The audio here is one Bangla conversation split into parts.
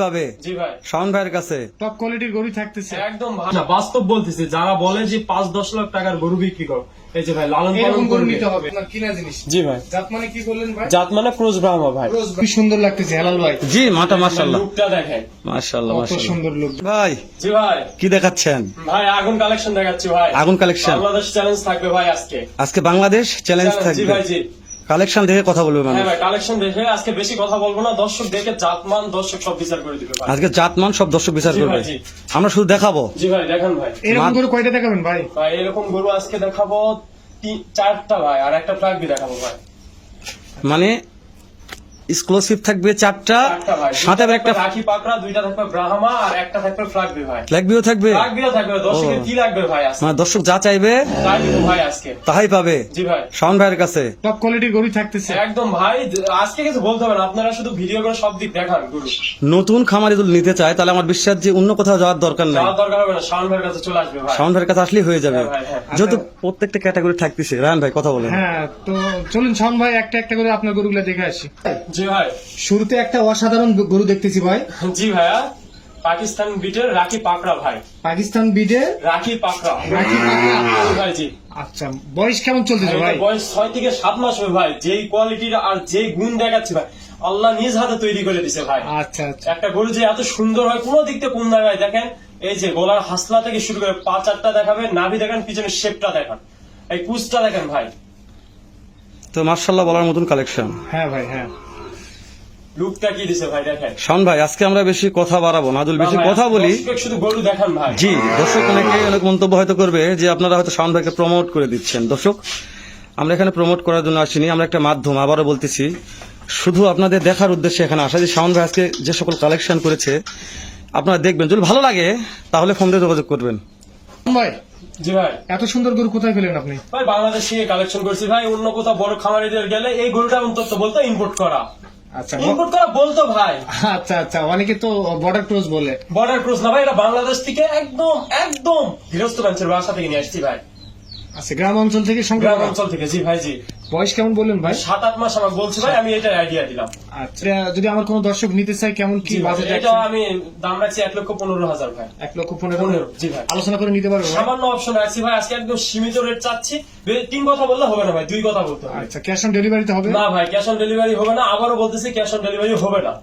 পাবে জি ভাই শাওন ভাইয়ের কাছে টপ কোয়ালিটির গরু থাকতেছে একদম বাস্তব বলতেছে, যারা বলে যে 5-10 লাখ টাকার গরু বিক্রি করো, এই যে ভাই লালন পালন এরকম গরু করবে। নিতে হবে আপনার কিনা জিনিস। জি ভাই, জাত মানে কি বললেন ভাই? জাত মানে ক্রস ব্রাহ্মা ভাই। খুব সুন্দর লাগতেছে হেলাল ভাই, জি মাটা মাশাআল্লাহ লুকটা দেখেন মাশাআল্লাহ কত মাশাআল্লাহ। সুন্দর লোক। ভাই জি ভাই, কি দেখাচ্ছেন? ভাই আগুন কালেকশন দেখাচ্ছি ভাই। আগুন কালেকশন বাংলাদেশ চ্যালেঞ্জ থাকবে ভাই আজকে। আজকে বাংলাদেশ চ্যালেঞ্জ জি থাকবে। ভাই জি, কালেকশন দেখে কথা বলবে হ্যাঁ মানুষ। ভাই কালেকশন দেখে আজকে বেশি কথা বলবো না, দর্শক দেখে জাতমান দর্শক সব বিচার করে দিবে ভাই। আজকে জাতমান সব দর্শক বিচার জি করবে, ভাই, জি। আমরা শুধু দেখাবো। জি ভাই দেখেন ভাই, এরকম গরু কয়টা দেখাবেন ভাই? ভাই এরকম গরু আজকে দেখাবো 4টা ভাই, আর একটা ফ্ল্যাগবি দেখাবো ভাই। মানে এক্সক্লুসিভ থাকবে 4টা, ভাই সাথে আবার একটা রাখি পাকড়া, 2টা থাকবে ব্রাহ্মা, আর একটা থাকবে ফ্ল্যাগবি ভাই। ফ্ল্যাগ ভিউ থাকবে। ফ্ল্যাগবিও থাকবে, দর্শকের কি লাগবে ভাই আজকে মানে দর্শক যা চাইবে তাই দিব ভাই আজকে। তাই পাবে জি ভাই শাওন ভাইয়ের কাছে। টপ কোয়ালিটির গরু থাকতেছে একদম ভাই, আজকে কিছু বলতে হবে না, আপনারা শুধু ভিডিও করে সব দিক দেখান গরু। নতুন খামারি যদি নিতে চায় তাহলে আমার বিশ্বাস যে অন্য কোথাও যাওয়ার দরকার নাই, যাওয়ার দরকার হবে না, শাওন ভাইয়ের কাছে চলে আসবে ভাই। শাওন ভাইয়ের কাছে আসলেই হয়ে যাবে। হ্যাঁ ভাই, হ্যাঁ। যেহেতু প্রত্যেকটা ক্যাটাগরি থাকতেছে। রায়হান ভাই কথা বলেন। হ্যাঁ, তো চলুন শাওন ভাই একটা একটা করে আপনার গরুগুলো দেখে আসি। জি ভাই, শুরুতে একটা অসাধারণ গরু দেখতেছি ভাই, জি ভাইয়া, পাকিস্তান বিটের রাখি পাকড়া ভাই। পাকিস্তান বিডের রাখি পাকড়া রাখি পাকড়া। জি ভাই জি। আচ্ছা, বয়স কেমন চলতেছে ভাই? এটার বয়স 6 থেকে 7 মাস হবে ভাই। যেই কোয়ালিটির আর যেই গুণ দেখাচ্ছে ভাই, আল্লাহ নিজ হাতে তৈরি করে দিছে ভাই। আচ্ছা আচ্ছা, একটা গরু যে এত সুন্দর হয় কোনো দিক থেকে কম না ভাই। দেখেন এই যে গলার হাসলা থেকে শুরু করে পা 4টা দেখাবেন, নাভি দেখেন, পিছনের শেপটা দেখেন, এই কুচটা দেখেন ভাই। তো মার্শাল্লাহ বলার মতন কালেকশন। হ্যাঁ ভাই হ্যাঁ। লুকটা কি দিছে ভাই দেখেন। শাওন ভাই আজকে আমরা বেশি কথা বাড়াবো না, যদি বেশি ভাই, কথা বলি দর্শক শুধু গরু দেখান ভাই। জি দর্শক অনেক মন্তব্য হয়তো করবে যে আপনারা হয়তো শাওন ভাইকে প্রমোট করে দিচ্ছেন। দর্শক আমরা এখানে প্রমোট করার জন্য আসিনি, আমরা একটা মাধ্যম, আবারও বলতেছি, শুধু আপনাদের দেখার উদ্দেশ্যে এখানে আসা। যে শাওন ভাই আজকে যে সকল কালেকশন করেছে আপনারা দেখবেন, যদি ভালো লাগে তাহলে ফোন দিয়ে যোগাযোগ করবেন। শাওন ভাই, জি ভাই, এত সুন্দর গরু কোথায় পেলেন আপনি? ভাই বাংলাদেশ থেকে কালেকশন করছি ভাই। অন্য কোথাও বড় খামারিদের গেলে এই গরুটা অন্তত বলতো ইম্পোর্ট করা, আচ্ছা ইম্পোর্ট করা বলতো ভাই। আচ্ছা আচ্ছা, অনেকে তো বর্ডার ক্রস বলে। বর্ডার ক্রস না ভাই, এটা বাংলাদেশ থেকে একদম একদম গৃহস্থ মানুষের বাসা থেকে নিয়ে আসছি ভাই, আচ্ছা, গ্রাম অঞ্চল থেকে সংগ্রহ গ্রাম করা। অঞ্চল থেকে। জি ভাই জি। বয়স কেমন বললেন ভাই? 7-8 মাস আমার বলছে ভাই, আমি এটা আইডিয়া দিলাম। আচ্ছা, যদি আমার কোনো দর্শক নিতে চাই কেমন কি জি ভাই, বাজেট? এটা আমি দাম রাখছি 1,15,000 ভাই। 1,15,000। জি ভাই, আলোচনা করে নিতে পারবো ভাই? সামান্য অপশন রাখছি ভাই। আজকে একদম সীমিত রেট চাচ্ছি। 3 কথা বললে হবে না ভাই, 2 কথা বলতে হবে। আচ্ছা, ক্যাশ অন ডেলিভারিতে হবে? না ভাই, ক্যাশ অন ডেলিভারি হবে না। আবারও বলতেছি, ক্যাশ অন ডেলিভারি হবে না।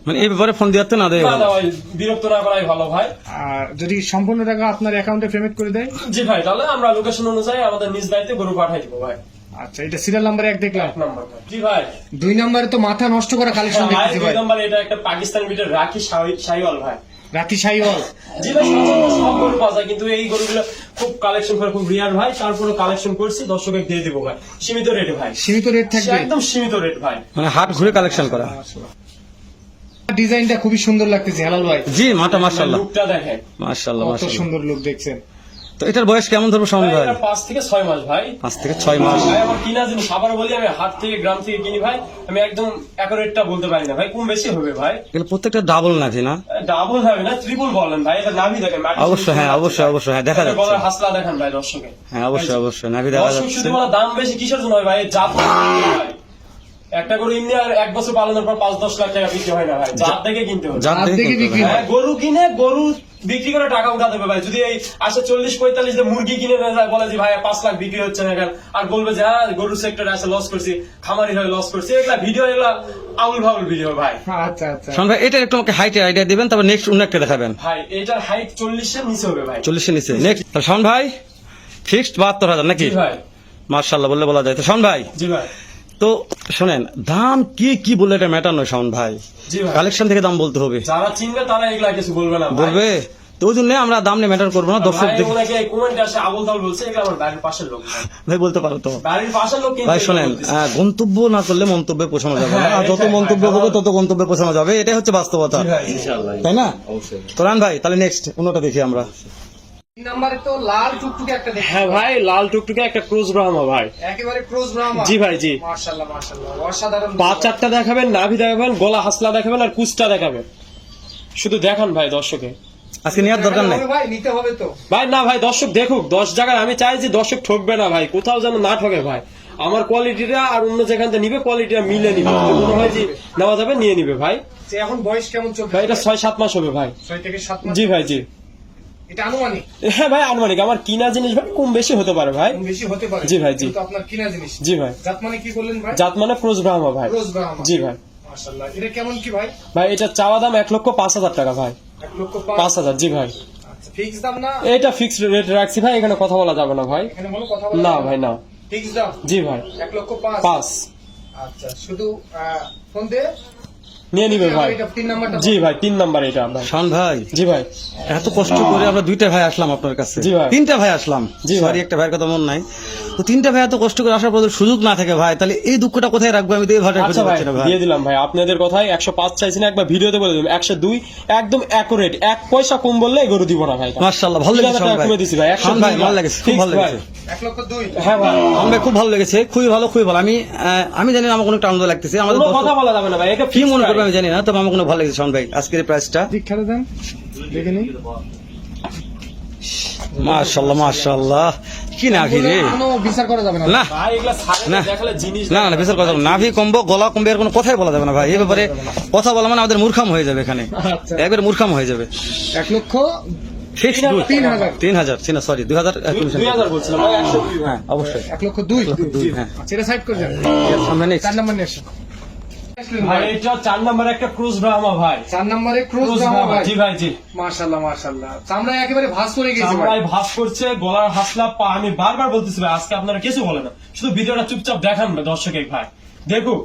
মানে এই ব্যাপারে ফোন দিয়ে না দেয় না না ভাই, বিরক্ত না করাই ভালো ভাই। আর যদি সম্পূর্ণ টাকা আপনার অ্যাকাউন্টে পেমেন্ট করে দেয়? জি ভাই, তাহলে আমরা লোকেশন অনুযায়ী আমাদের নিজ দায়িত্বে গরু পাঠাই দিব ভাই। আচ্ছা, এটা সিরিয়াল নাম্বার 1 দেখলাম। 1 নাম্বার ভাই। জি ভাই, 2 নম্বরে তো মাথা নষ্ট করা কালেকশন ভাই দেখতেছি 2 ভাই। নাম্বার এটা একটা পাকিস্তান বিটের রাখি শাহিওয়াল ভাই। রাতি শাহিওয়াল। জি ভাই, সব গরু পাওয়া যায়, কিন্তু এই গরুগুলো খুব কালেকশন করে, খুব রিয়ার ভাই। তারপরে কালেকশন করছি, দর্শকের দিয়ে দিব ভাই সীমিত রেটে ভাই। সীমিত রেট থাকবে? একদম সীমিত রেট ভাই। মানে হাট ঘুরে কালেকশন করা। ডিজাইনটা খুবই সুন্দর লাগতেছে হেলাল ভাই, জি মাটা মাশাল্লাহ লুকটা দেখেন, মাশাল্লাহ কত মাশাল্লাহ। সুন্দর লুক দেখছেন। তো এটার বয়স কেমন ধরবো শাওন ভাই? 5 থেকে 6 মাস ভাই। 5 থেকে 6 মাস। ভাই আমার কিনা জিনিস আবার বলি, আমি হাট থেকে গ্রাম থেকে কিনি ভাই। আমি একদম অ্যাকুরেটটা বলতে পারি না ভাই, কম বেশি হবে ভাই। এগুলো প্রত্যেকটা ডাবল নাকি না? ডাবল হবে না, ট্রিপল বলেন ভাই। এটা নাভি দেখেন, অবশ্যই হ্যাঁ, অবশ্যই অবশ্যই হ্যাঁ, দেখা যাচ্ছে। গলার হাসলা দেখেন ভাই দর্শকে। হ্যাঁ অবশ্যই অবশ্যই নাভি দেখা দর্শক যাচ্ছে। শুধু বলা দাম বেশি কিসের জন্য হয় ভাই? জাত ভাই। একটা গরু এমনি আর 1 বছর পালনের পর 5-10 লাখ টাকা বিক্রি হয় না ভাই, জাত দেখে কিনতে হবে। জাত হাত দেখে দেখে কিনতে বিক্রি হবে। হয়। হ্যাঁ, গরু কিনে গরু বিক্রি করে টাকা উঠা দেবে ভাই। যদি এই আসে 40-45 যে মুরগি কিনে নিয়ে যায়, বলে যে ভাই 5 লাখ বিক্রি হচ্ছে না কেন, আর বলবে যে হ্যাঁ গরু সেক্টরে আসে লস করছি, খামারি হয়ে লস করছি, এগুলা ভিডিও, এগুলা আউল ফাউল ভিডিও ভাই। আচ্ছা আচ্ছা, শাওন ভাই এটা একটু আমাকে হাইটের আইডিয়া দিবেন, তারপর নেক্সট অন্য একটা দেখাবেন। ভাই এটার হাইট 40 এর নিচে হবে ভাই। 40 এর নিচে নেক্সট। তাহলে শাওন ভাই ফিক্সড 72,000 নাকি? জি ভাই, মাশাআল্লাহ বললে বলা যায়। তো শাওন ভাই জি ভাই, তো শোনেন, দাম কি বললে এটা ম্যাটার নয় শাওন ভাই, জি ভাই। কালেকশন থেকে দাম বলতে হবে। যারা চিনবে তারা এগুলা কিছু বলবে না ভাই। বলবে তো ওই জন্য আমরা দাম নিয়ে ম্যাটার করবো না। দর্শক ভাই দেখে ওনাকে কমেন্টে আসে আবল তাবল বলছে, এগুলো আমার বাড়ির পাশের লোক ভাই। ভাই বলতে পারো তো। বাড়ির পাশের লোক কিন্তু ভাই এগুলো শোনেন, বলতেছে। গন্তব্য না করলে মন্তব্যে পৌঁছানো যাবে না। হ্যাঁ, আর যত এটাই মন্তব্য ভাই, হবে তত গন্তব্যে পৌঁছানো যাবে, এটাই হচ্ছে বাস্তবতা, জি ভাই। তাই না? তো রান ভাই তাহলে নেক্সট অন্যটা দেখি আমরা। 3 নম্বরে তো লাল টুকটুকে একটা দেখছি। হ্যাঁ ভাই, লাল টুকটুকে একটা ক্রুজ ব্রাহ্মা ভাই। একেবারে ক্রস ব্রাহ্মা। জি ভাই জি। মাশাআল্লাহ মাশাআল্লাহ, অসাধারণ। পা 4টা দেখাবেন, নাভি দেখাবেন, গলা হাসলা দেখাবেন, আর কুচটা দেখাবেন। শুধু দেখান ভাই দর্শকে। আজকে নেওয়ার দরকার নেই হবে ভাই, নিতে হবে তো। ভাই না ভাই, দর্শক দেখুক 10 জায়গায়। আমি চাই যে দর্শক ঠকবে না ভাই, কোথাও যেন না ঠকে ভাই। আমার কোয়ালিটিটা আর অন্য যেখান থেকে নিবে কোয়ালিটিটা মিলে নিবে, যদি মনে হয় যে নেওয়া যাবে নিয়ে নিবে ভাই। যে এখন বয়স কেমন চলছে ভাই এটা 6-7 মাস হবে ভাই। 6 থেকে 7 মাস। জি ভাই জি। এটা আনুমানিক? হ্যাঁ ভাই আনুমানিক, আমার কিনা জিনিস ভাই কম বেশি হতে পারে ভাই। কম বেশি হতে পারে। জি ভাই, জি। কিন্তু আপনার কিনা জিনিস। জি ভাই। জাত মানে কি বললেন ভাই? জাত মানে ক্রস ব্রাহ্মা ভাই। ক্রস ব্রাহ্মা। জি ভাই। মাশাআল্লাহ। এটা কেমন কি ভাই? ভাই এটা চাওয়া দাম 1,05,000 টাকা ভাই। 1,05,000। জি ভাই। আচ্ছা ফিক্স দাম না? এটা ফিক্সড রেট রাখছি ভাই, এখানে কথা বলা যাবে না ভাই। এখানে কোনো কথা বলা না যাবে ভাই না। ফিক্স দাম? জি ভাই। 1,05,000। 5 আচ্ছা শুধু ফোন দিয়ে নিয়ে নিবে ভাই। এটা 3 নাম্বারটা। জি ভাই 3 নাম্বার এটা ভাই। শাওন ভাই, জি ভাই। এত কষ্ট করে আমরা দুইটা ভাই আসলাম আপনার কাছে। জি ভাই। তিনটা ভাই আসলাম। জি ভাই। সরি একটা ভাইয়ের কথা মন নাই। তো তিনটা ভাই এত কষ্ট করে আসার পর যদি সুযোগ না থাকে ভাই, তাহলে এই দুঃখটা কোথায় রাখবো আমি তো এই ভাটা আচ্ছা খুঁজে ভাই পাচ্ছি না ভাই। দিয়ে দিলাম ভাই, আপনাদের কথাই 105 চাইছি না, একবার ভিডিওতে বলে দিলাম 102, একদম অ্যাকুরেট। 1 পয়সা কম বললে এই গরু দিব না ভাই। মাশাআল্লাহ ভালো লেগেছে শাওন ভাই। কমে দিছি ভাই, শাওন ভাই 102 ভালো লেগেছে, খুব ভালো লেগেছে। 1,02,000। হ্যাঁ ভাই। শাওন ভাই খুব ভালো লেগেছে, খুবই ভালো খুবই ভালো। আমি জানি না আমার কোনো আনন্দ লাগতেছে, আমাদের কোনো দর্শক কথা বলা যাবে না ভাই, এটা কি fixed মনে করবে price। আমি জানি না, তবে আমার কোনো ভালো লেগেছে শাওন ভাই আজকের এই প্রাইসটা। দীক্ষাটা দেন দেখে নিন। মাশাআল্লাহ মাশাআল্লাহ, কি না কি রে। কোনো বিচার করা যাবে না। না ভাই এগুলা ছাড়ে না। দেখালে জিনিস না না বিচার করা যাবে না। নাভি কমবো গলা কমবে এর কোনো কথাই বলা যাবে না ভাই। এই ব্যাপারে কথা বলা মানে আমাদের মূর্খাম হয়ে যাবে এখানে, আচ্ছা। একবার মূর্খাম হয়ে যাবে। 1,03,000। Fix 3,000 3,000 sorry 2,000 commission. 2000 বলছিলাম ভাই, 102 হ্যাঁ অবশ্যই 1,02,000। হ্যাঁ। আচ্ছা এটা সাইড করে দেন। এর সামনে নেক্সট 4 নাম্বার নিয়ে আসেন। ভাই এটা 4 নম্বরে একটা ক্রুজ ব্রাহ্মা ভাই। 4 নম্বরে ক্রুজ ক্রুজ ব্রাহ্মা ব্রাহ্মা ভাই। জি ভাই জি। মাশাআল্লাহ মাশাআল্লাহ। চামড়া একেবারে ভাঁজ করে গেছে ভাই। চামড়ায় ভাঁজ করছে, গলার হাসলা পা। আমি বারবার বলতেছি ভাই আজকে আপনারা কিছু বলে না, শুধু ভিডিওটা চুপচাপ দেখান না দর্শক ভাই, দেখুক।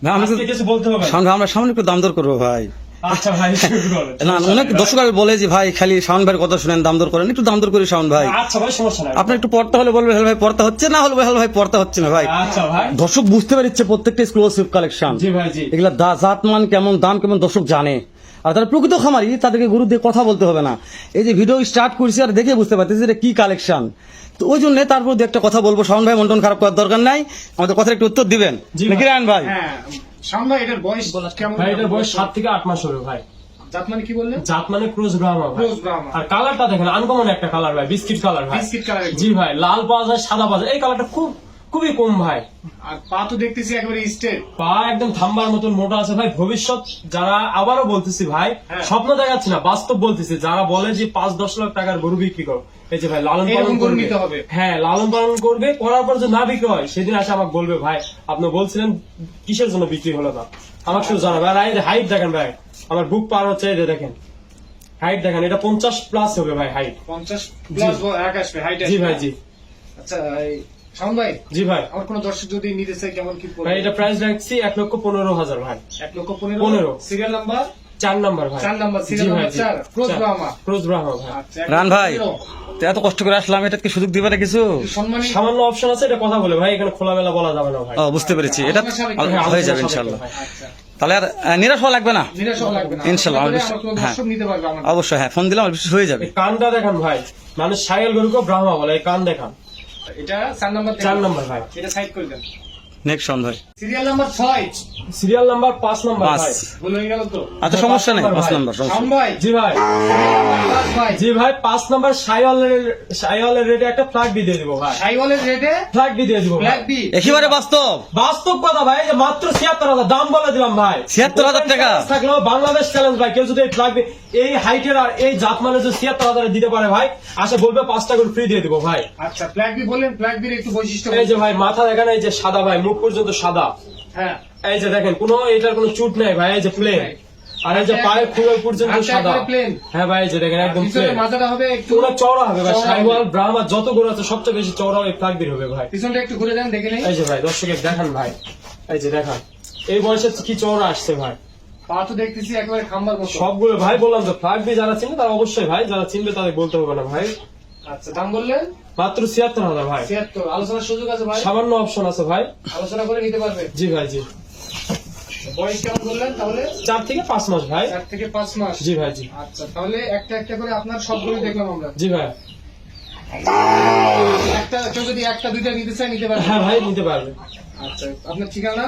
না আমি আজকে কিছু বলতে হবে না। সামনে আমরা সামনে একটু দাম দর করবো ভাই। আচ্ছা ভাই শুরু করেন। না অনেক দর্শক বলে যে ভাই খালি শাওন ভাইয়ের কথা শুনেন দাম দর করেন, একটু দাম দর করি শাওন ভাই। আচ্ছা ভাই সমস্যা নাই। আপনি একটু পড়তে হলে বলবে হেল ভাই পড়তে হচ্ছে, না হলে হেল ভাই পড়তে হচ্ছে না ভাই। আচ্ছা ভাই দর্শক বুঝতে পারছে প্রত্যেকটা এক্সক্লুসিভ কালেকশন। জি ভাই জি। এগুলা জাত মান কেমন দাম কেমন দর্শক জানে। আর তারা প্রকৃত খামারি, তাদেরকে গরু দিয়ে কথা বলতে হবে না। এই যে ভিডিও স্টার্ট করছি আর দেখে বুঝতে পারতেছি এটা কি কালেকশন। তো ওই জন্য তারপর দু একটা কথা বলবো। শাওন ভাই মন টন খারাপ করার দরকার নাই, আমাদের কথার একটু উত্তর দিবেন জি নাকি ভাই। রায়ন ভাই? হ্যাঁ শাওন ভাই এটার বয়স কেমন? ভাই এটার বয়স 7 থেকে 8 মাস হবে ভাই। জাত মানে কি বললেন? জাত মানে ক্রুজ ব্রাহ্মা ভাই। ক্রুজ ব্রাহ্মা। আর কালারটা দেখেন আনকমন একটা কালার ভাই, বিস্কিট কালার ভাই। Biscuit colour. জি ভাই, লাল পাওয়া যায় সাদা পাওয়া যায়, এই কালারটা খুবই কম ভাই। আর পা তো দেখতেছি একেবারে স্ট্রেট। পা একদম থাম্বার মতন মোটা আছে ভাই। ভবিষ্যৎ যারা, আবারও বলতেছি ভাই, হ্যাঁ। স্বপ্ন দেখাচ্ছি না, বাস্তব বলতেছি, যারা বলে যে 5-10 লাখ টাকার গরু বিক্রি করো, এই যে ভাই লালন পালন এরকম গরু করবে, নিতে হবে। হ্যাঁ লালন পালন করবে, করার পর যদি না বিক্রি হয় সেদিন আসে আমাকে বলবে ভাই আপনি বলছিলেন কিসের জন্য বিক্রি হলো না, আমাকে শুধু জানাবে। আর এই হাইট দেখেন ভাই, আমার বুক পার হচ্ছে, এই যে দেখেন হাইট দেখেন, এটা 50+ হবে ভাই হাইট। 50 প্লাস এক আসবে হাইট। জি ভাই জি। আচ্ছা এই শাওন ভাই জি ভাই। আমার কোন দর্শক যদি নিতে চায় কেমন কি পড়বে? ভাই এটা প্রাইস রাখছি 1,15,000 ভাই। 1,15,000। সিরিয়াল নাম্বার 4 নাম্বার ভাই। 4 নাম্বার, জি সিরিয়াল ভাই, নাম্বার জি। 4 ক্রস ব্রাহ্মা। ক্রস ব্রাহ্মা ভাই। আচ্ছা রান ভাই তো এত কষ্ট করে আসলাম, এটা কি সুযোগ দিবে না কিছু? সম্মানী সামান্য অপশন আছে, এটা কথা বলে ভাই, এখানে খোলামেলা বলা যাবে না ভাই। ও বুঝতে পেরেছি, এটা হয়ে যাবে ইনশাল্লাহ। আচ্ছা তাহলে আর নিরাশ হওয়া লাগবে না নিরাশ হওয়া লাগবে না। ইনশাল্লাহ, আমার আমার কোন হ্যাঁ। দর্শক নিতে পারবে আমার। অবশ্যই হ্যাঁ, ফোন দিলাম আমার বিশ্বাস হয়ে যাবে। এই কানটা দেখান ভাই, মানুষ সাইকেল গরুকে ব্রাহ্মা বলে, এই কান দেখান। এটা 4 নাম্বার। 4 নাম্বার ভাই। এটা সাইড করে দেন। নেক্সট শাওন ভাই serial number 6। Serial number 5 number 5। ভাই। ভুল হয়ে গেল তো? আচ্ছা সমস্যা নেই, 5 নাম্বার শাওন সমস্যা। ভাই জি ভাই। পাঁচ ভাই জি ভাই 5 নাম্বার সাইওয়ালের রেটে একটা ফ্ল্যাগ বি দিয়ে দিব ভাই। সাইওয়ালের রেটে ফ্ল্যাগ বি দিয়ে দিব ভাই। Black B. একেবারে বাস্তব। বাস্তব কথা ভাই, এই যে মাত্র 76,000 দাম বলে দিলাম ভাই। 76,000 টাকা। থাকলেও বাংলাদেশ চ্যালেঞ্জ ভাই, কেউ যদি এই ফ্ল্যাগ এই হাইটের আর এই জাত মানে যদি 76,000 দিতে পারে ভাই, আসে বলবে 5টা করে ফ্রি দিয়ে দিব ভাই। আচ্ছা ব্ল্যাক বি বলেন, ব্ল্যাক বির একটু বৈশিষ্ট্য এই যে ভাই মাথা দেখেন, এই যে সাদা ভাই, মুখ পর্যন্ত সাদা। হ্যাঁ এই যে দেখেন কোনো এটার কোনো চুট নাই ভাই, এই যে প্লেন। আর এই যে পায়ের খুঁড়ো পর্যন্ত হাতটা সাদা। একবারে plain। হ্যাঁ ভাই, এই যে দেখেন একদম পিছনে প্লেন। মাথাটা হবে একটু পুরো চওড়া হবে ভাই, চওড়া সাইওয়াল হবে। ব্রাহ্মা যত গরু আছে সবচেয়ে বেশি চওড়া এই ফ্ল্যাগবির হবে ভাই। পিছনটা একটু ঘুরে দেন দেখে নেই। এই যে ভাই দর্শকের দেখান ভাই, এই যে দেখান এই বয়সে কি চওড়া আসছে ভাই। পা তো দেখতেছি একেবারে খাম্বার মতো। সবগুলো ভাই বললাম তো, ফ্ল্যাগবি যারা চিনবে তারা অবশ্যই ভাই, যারা চিনবে তাদের বলতে হবে না ভাই। আচ্ছা দাম বললেন মাত্র 76,000 ভাই। 76। আলোচনার সুযোগ আছে ভাই, সামান্য অপশন আছে ভাই। আলোচনা করে নিতে পারবে। জি ভাই জি। বয়স কেমন বললেন তাহলে? 4 থেকে 5 মাস ভাই। 4 থেকে 5 মাস। জি ভাই জি। আচ্ছা তাহলে একটা একটা করে আপনার সবগুলো দেখলাম আমরা। জি ভাই। একটা কেউ যদি একটা দুইটা নিতে চায় নিতে পারবে। হ্যাঁ ভাই নিতে পারবে। আচ্ছা আপনার ঠিকানা?